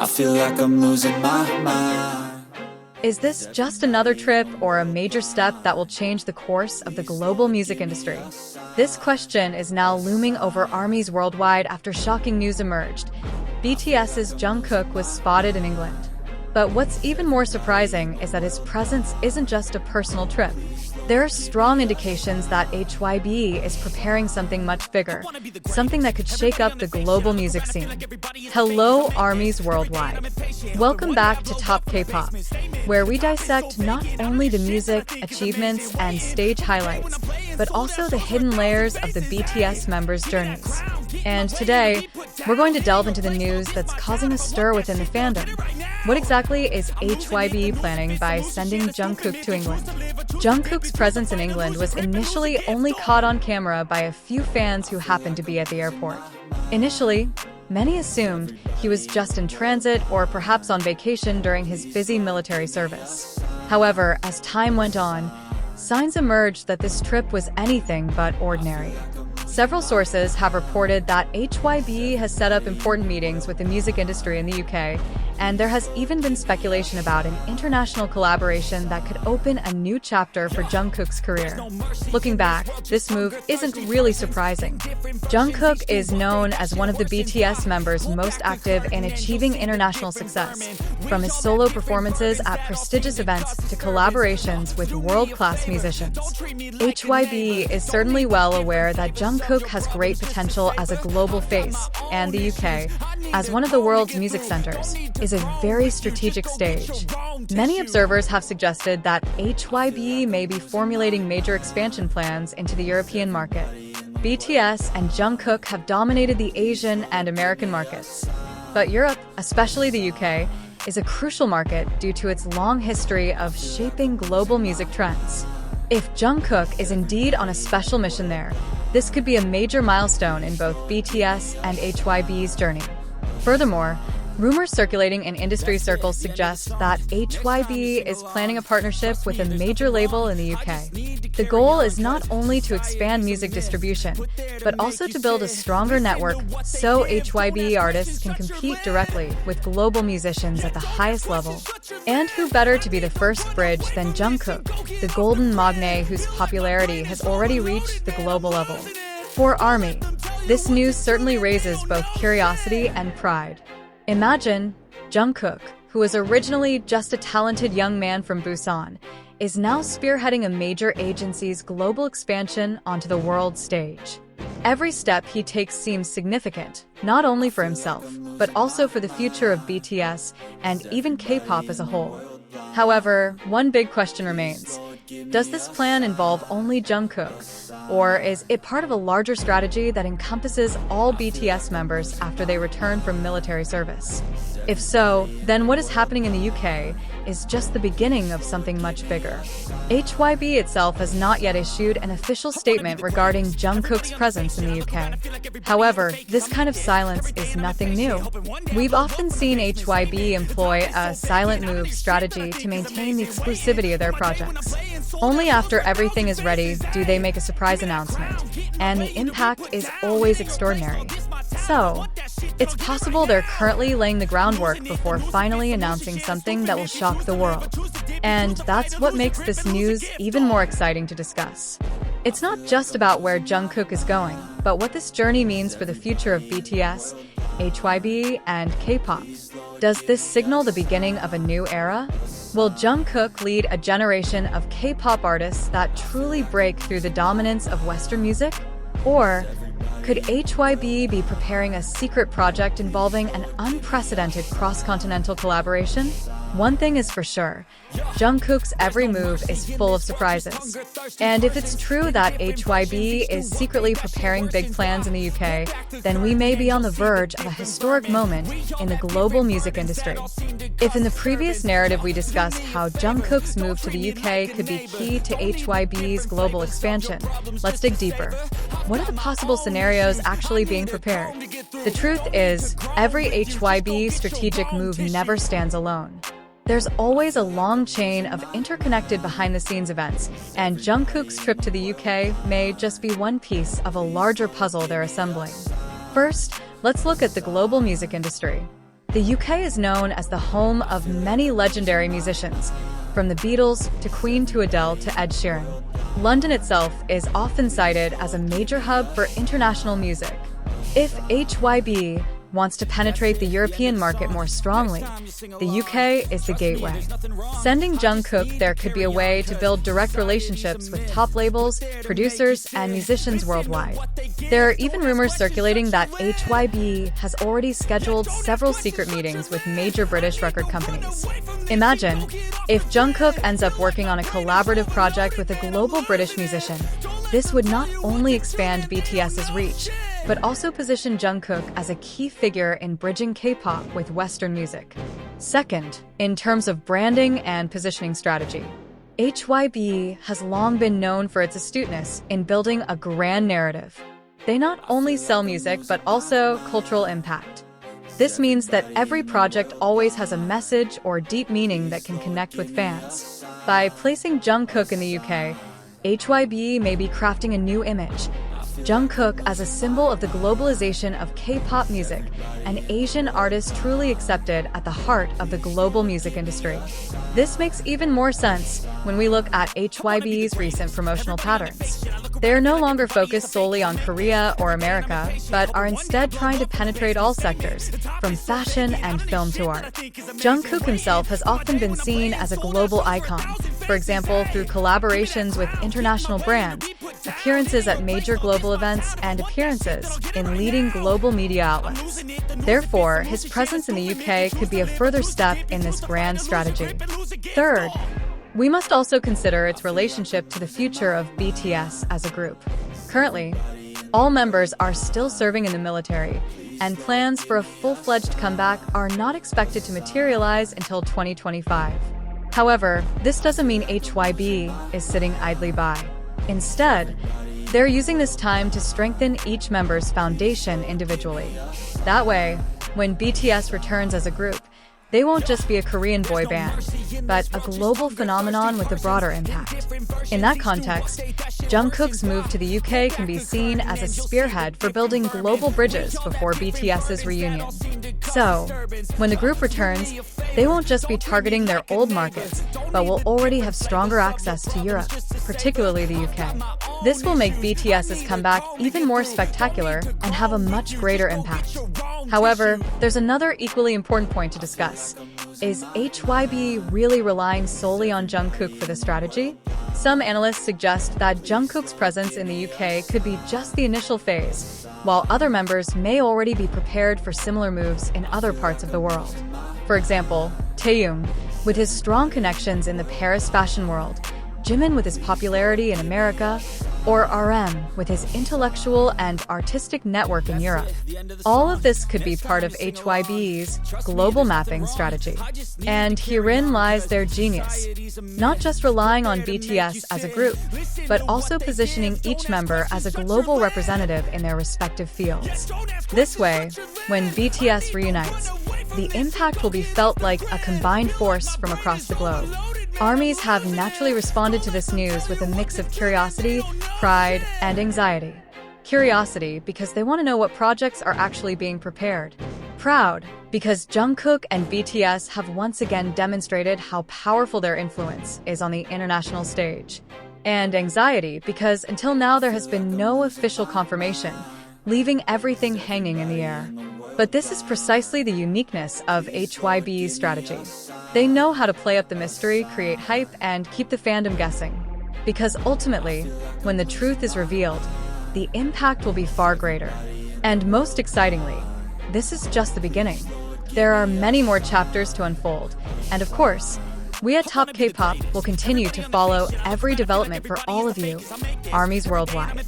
I feel like I'm losing my mind. Is this just another trip or a major step that will change the course of the global music industry? This question is now looming over ARMYs worldwide after shocking news emerged. BTS's Jungkook was spotted in England. But what's even more surprising is that his presence isn't just a personal trip. There are strong indications that HYBE is preparing something much bigger, something that could shake up the global music scene. Hello, ARMYs worldwide. Welcome back to Top K-pop, where we dissect not only the music, achievements, and stage highlights, but also the hidden layers of the BTS members' journeys. And today, we're going to delve into the news that's causing a stir within the fandom. What exactly is HYBE planning by sending Jungkook to England? Jungkook's presence in England was initially only caught on camera by a few fans who happened to be at the airport. Initially, many assumed he was just in transit or perhaps on vacation during his busy military service. However, as time went on, signs emerged that this trip was anything but ordinary. Several sources have reported that HYBE has set up important meetings with the music industry in the UK, and there has even been speculation about an international collaboration that could open a new chapter for Jungkook's career. Looking back, this move isn't really surprising. Jungkook is known as one of the BTS members most active in achieving international success, from his solo performances at prestigious events to collaborations with world-class musicians. HYBE is certainly well aware that Jungkook has great potential as a global face, and the UK, as one of the world's music centers, is a very strategic stage. Many observers have suggested that HYBE may be formulating major expansion plans into the European market. BTS and Jungkook have dominated the Asian and American markets. But Europe, especially the UK, is a crucial market due to its long history of shaping global music trends. If Jungkook is indeed on a special mission there, this could be a major milestone in both BTS and HYBE's journey. Furthermore, rumors circulating in industry circles suggest that HYBE is planning a partnership with a major label in the UK. The goal is not only to expand music distribution, but also to build a stronger network so HYBE artists can compete directly with global musicians at the highest level. And who better to be the first bridge than Jungkook, the golden magne whose popularity has already reached the global level. For ARMY, this news certainly raises both curiosity and pride. Imagine Jungkook, who was originally just a talented young man from Busan, is now spearheading a major agency's global expansion onto the world stage. Every step he takes seems significant, not only for himself, but also for the future of BTS and even K-pop as a whole. However, one big question remains. Does this plan involve only Jungkook, or is it part of a larger strategy that encompasses all BTS members after they return from military service? If so, then what is happening in the UK is just the beginning of something much bigger. HYBE itself has not yet issued an official statement regarding Jungkook's presence in the UK. However, this kind of silence is nothing new. We've often seen HYBE employ a silent move strategy to maintain the exclusivity of their projects. Only after everything is ready do they make a surprise announcement, and the impact is always extraordinary. So, it's possible they're currently laying the groundwork before finally announcing something that will shock the world. And that's what makes this news even more exciting to discuss. It's not just about where Jungkook is going, but what this journey means for the future of BTS, HYBE, and K-pop. Does this signal the beginning of a new era? Will Jungkook lead a generation of K-pop artists that truly break through the dominance of Western music? Or could HYBE be preparing a secret project involving an unprecedented cross-continental collaboration? One thing is for sure, Jungkook's every move is full of surprises. And if it's true that HYBE is secretly preparing big plans in the UK, then we may be on the verge of a historic moment in the global music industry. If in the previous narrative we discussed how Jungkook's move to the UK could be key to HYBE's global expansion, let's dig deeper. What are the possible scenarios actually being prepared? The truth is, every HYBE strategic move never stands alone. There's always a long chain of interconnected behind-the-scenes events, and Jungkook's trip to the UK may just be one piece of a larger puzzle they're assembling. First, let's look at the global music industry. The UK is known as the home of many legendary musicians, from the Beatles to Queen to Adele to Ed Sheeran. London itself is often cited as a major hub for international music. If HYBE wants to penetrate the European market more strongly, the UK is the gateway. Sending Jungkook there could be a way to build direct relationships with top labels, producers, and musicians worldwide. There are even rumors circulating that HYBE has already scheduled several secret meetings with major British record companies. Imagine if Jungkook ends up working on a collaborative project with a global British musician. This would not only expand BTS's reach, but also position Jungkook as a key figure in bridging K-pop with Western music. Second, in terms of branding and positioning strategy, HYBE has long been known for its astuteness in building a grand narrative. They not only sell music, but also cultural impact. This means that every project always has a message or deep meaning that can connect with fans. By placing Jungkook in the UK, HYBE may be crafting a new image. Jungkook as a symbol of the globalization of K-pop music, an Asian artist truly accepted at the heart of the global music industry. This makes even more sense when we look at HYBE's recent promotional patterns. They are no longer focused solely on Korea or America, but are instead trying to penetrate all sectors, from fashion and film to art. Jungkook himself has often been seen as a global icon, for example, through collaborations with international brands, appearances at major global events, and appearances in leading global media outlets. Therefore, his presence in the UK could be a further step in this grand strategy. Third, we must also consider its relationship to the future of BTS as a group. Currently, all members are still serving in the military, and plans for a full-fledged comeback are not expected to materialize until 2025. However, this doesn't mean HYBE is sitting idly by. Instead, they're using this time to strengthen each member's foundation individually. That way, when BTS returns as a group, they won't just be a Korean boy band, but a global phenomenon with a broader impact. In that context, Jungkook's move to the UK can be seen as a spearhead for building global bridges before BTS's reunion. So, when the group returns, they won't just be targeting their old markets, but will already have stronger access to Europe, particularly the UK. This will make BTS's comeback even more spectacular and have a much greater impact. However, there's another equally important point to discuss. Is HYBE really relying solely on Jungkook for this strategy? Some analysts suggest that Jungkook's presence in the UK could be just the initial phase, while other members may already be prepared for similar moves in other parts of the world. For example, Taehyung, with his strong connections in the Paris fashion world, Jimin with his popularity in America, or RM with his intellectual and artistic network in Europe. All of this could be part of HYBE's global mapping strategy. And herein lies their genius, not just relying on BTS as a group, but also positioning each member as a global representative in their respective fields. This way, when BTS reunites, the impact will be felt like a combined force from across the globe. Armies have naturally responded to this news with a mix of curiosity, pride, and anxiety. Curiosity because they want to know what projects are actually being prepared. Proud because Jungkook and BTS have once again demonstrated how powerful their influence is on the international stage. And anxiety because until now there has been no official confirmation, leaving everything hanging in the air. But this is precisely the uniqueness of HYBE's strategy. They know how to play up the mystery, create hype, and keep the fandom guessing. Because ultimately, when the truth is revealed, the impact will be far greater. And most excitingly, this is just the beginning. There are many more chapters to unfold, and of course, we at Top K-Pop will continue to follow every development for all of you, ARMYs worldwide.